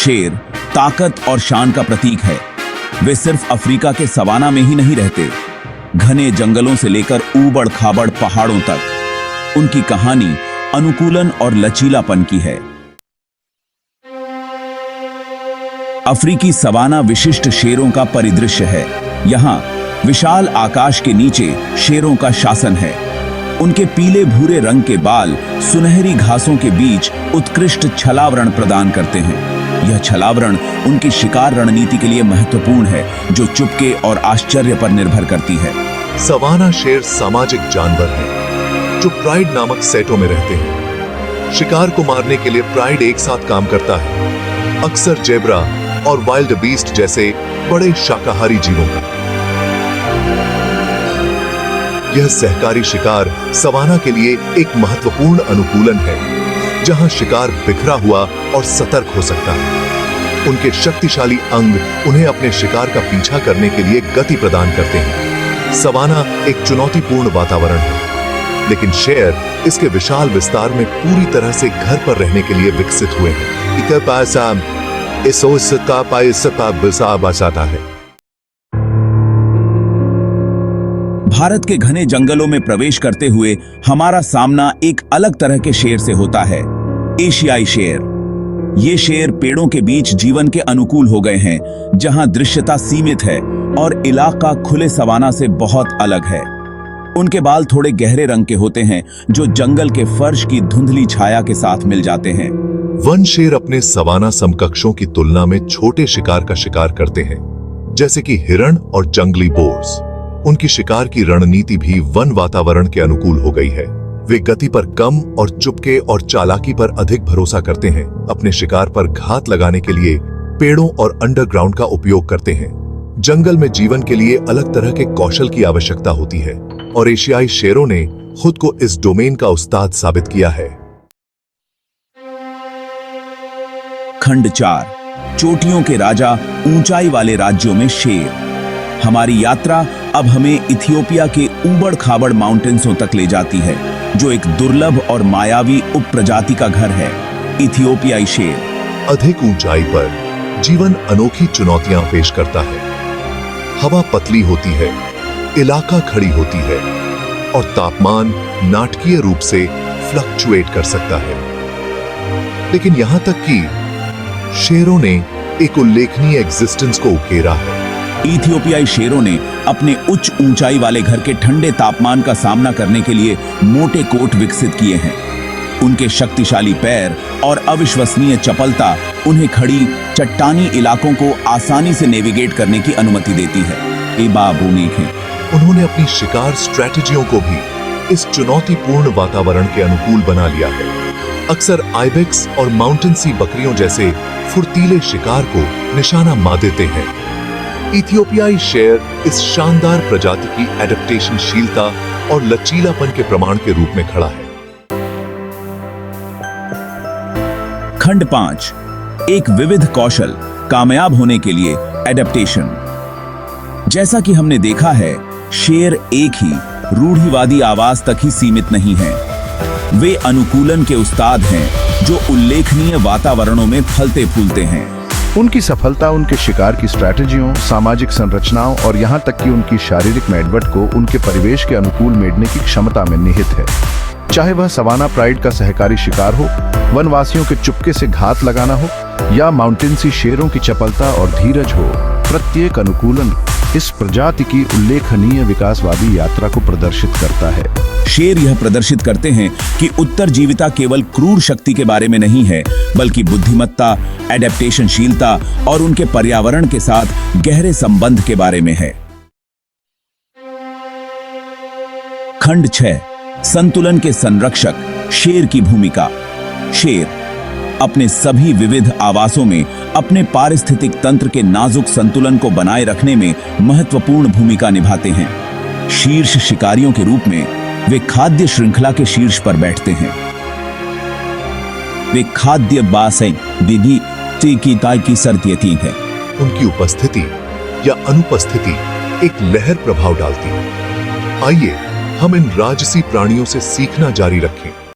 शेर ताकत और शान का प्रतीक है। वे सिर्फ अफ्रीका के सवाना में ही नहीं रहते, घने जंगलों से लेकर ऊबड़ खाबड़ पहाड़ों तक उनकी कहानी अनुकूलन और लचीलापन की है। अफ्रीकी सवाना विशिष्ट शेरों का परिदृश्य है। यहाँ विशाल आकाश के नीचे शेरों का शासन है। उनके पीले भूरे रंग के बाल सुनहरी घासों के बीच उत्कृष्ट छलावरण प्रदान करते हैं। यह छलावरण उनकी शिकार रणनीति के लिए महत्वपूर्ण है, जो चुपके और आश्चर्य पर निर्भर करती है। सवाना शेर सामाजिक जानवर हैं, जो प्राइड नामक सेटों में रहते हैं। शिकार को मारने के लिए प्राइड एक साथ काम करता है, अक्सर जेब्रा और वाइल्ड बीस्ट जैसे बड़े शाकाहारी जीवों का। यह सहकारी शिकार सवाना के लिए एक महत्वपूर्ण अनुकूलन है, जहां शिकार बिखरा हुआ और सतर्क हो सकता है। उनके शक्तिशाली अंग उन्हें अपने शिकार का पीछा करने के लिए गति प्रदान करते हैं। सवाना एक चुनौतीपूर्ण वातावरण है, लेकिन शेर इसके विशाल विस्तार में पूरी तरह से घर पर रहने के लिए विकसित हुए हैं। है भारत के घने जंगलों में प्रवेश करते हुए हमारा सामना एक अलग तरह के शेर से होता है, एशियाई शेर। ये शेर पेड़ों के बीच जीवन के अनुकूल हो गए हैं, जहां दृश्यता सीमित है और इलाका खुले सवाना से बहुत अलग है। उनके बाल थोड़े गहरे रंग के होते हैं, जो जंगल के फर्श की धुंधली छाया के साथ मिल जाते हैं। वन शेर अपने सवाना समकक्षों की तुलना में छोटे शिकार का शिकार करते हैं, जैसे कि हिरण और जंगली बोर्स। उनकी शिकार की रणनीति भी वन वातावरण के अनुकूल हो गई है। वे गति पर कम और चुपके और चालाकी पर अधिक भरोसा करते हैं। अपने शिकार पर घात लगाने के लिए पेड़ों और अंडरग्राउंड का उपयोग करते हैं। जंगल में जीवन के लिए अलग तरह के कौशल की आवश्यकता होती है, और एशियाई शेरों ने खुद को इस डोमेन का उस्ताद साबित किया है। खंड 4, चोटियों के राजा, ऊंचाई वाले राज्यों में शेर। हमारी यात्रा अब हमें इथियोपिया के ऊबड़ खाबड़ माउंटेन्सों तक ले जाती है, जो एक दुर्लभ और मायावी उपप्रजाति का घर है, इथियोपियाई शेर। अधिक ऊंचाई पर जीवन अनोखी चुनौतियां पेश करता है। हवा पतली होती है, इलाका खड़ी होती है, और तापमान नाटकीय रूप से फ्लक्चुएट कर सकता है। लेकिन यहां तक कि शेरों ने एक उल्लेखनीय एग्जिस्टेंस को उकेरा है। इथियोपियाई शेरों ने अपने उच्च ऊंचाई वाले घर के ठंडे तापमान का सामना करने के लिए मोटे कोट विकसित किए हैं। उनके शक्तिशाली पैर और अविश्वसनीय चपलता उन्हें खड़ी चट्टानी इलाकों को आसानी से नेविगेट करने की अनुमति देती है। उन्होंने अपनी शिकार स्ट्रैटेजियों को भी इस चुनौतीपूर्ण वातावरण के अनुकूल बना लिया है। अक्सर आइबेक्स और माउंटेन सी बकरियों जैसे फुर्तीले शिकार को निशाना मार देते हैं। इथियोपियाई शेर इस शानदार प्रजाति की एडेप्टेशनशीलता और लचीलापन के प्रमाण के रूप में खड़ा है। खंड 5, एक विविध कौशल, कामयाब होने के लिए एडेप्टेशन। जैसा कि हमने देखा है, शेर एक ही रूढ़िवादी आवाज तक ही सीमित नहीं है। वे अनुकूलन के उस्ताद हैं, जो उल्लेखनीय वातावरणों में फलते फूलते हैं। उनकी सफलता उनके शिकार की स्ट्रैटेजियों, सामाजिक संरचनाओं और यहाँ तक कि उनकी शारीरिक मैडवट को उनके परिवेश के अनुकूल मेढ़ने की क्षमता में निहित है। चाहे वह सवाना प्राइड का सहकारी शिकार हो, वनवासियों के चुपके से घात लगाना हो, या माउंटेन्सी शेरों की चपलता और धीरज हो, प्रत्येक अनुकूलन इस प्रजाति की उल्लेखनीय विकासवादी यात्रा को प्रदर्शित करता है। शेर यह प्रदर्शित करते हैं कि उत्तरजीविता केवल क्रूर शक्ति के बारे में नहीं है, बल्कि बुद्धिमत्ता, एडेप्टेशनशीलता और उनके पर्यावरण के साथ गहरे संबंध के बारे में है। खंड 6, संतुलन के संरक्षक, शेर की भूमिका। शेर अपने सभी विविध आवासों में अपने पारिस्थितिक तंत्र के नाजुक संतुलन को बनाए रखने में महत्वपूर्ण भूमिका निभाते हैं। शीर्ष शिकारियों के रूप में वे खाद्य श्रृंखला के शीर्ष पर बैठते हैं। वे खाद्य बासें विधि की सर्तियती है। उनकी उपस्थिति या अनुपस्थिति एक लहर प्रभाव डालती है। आइए हम इन राजसी प्राणियों से सीखना जारी रखें।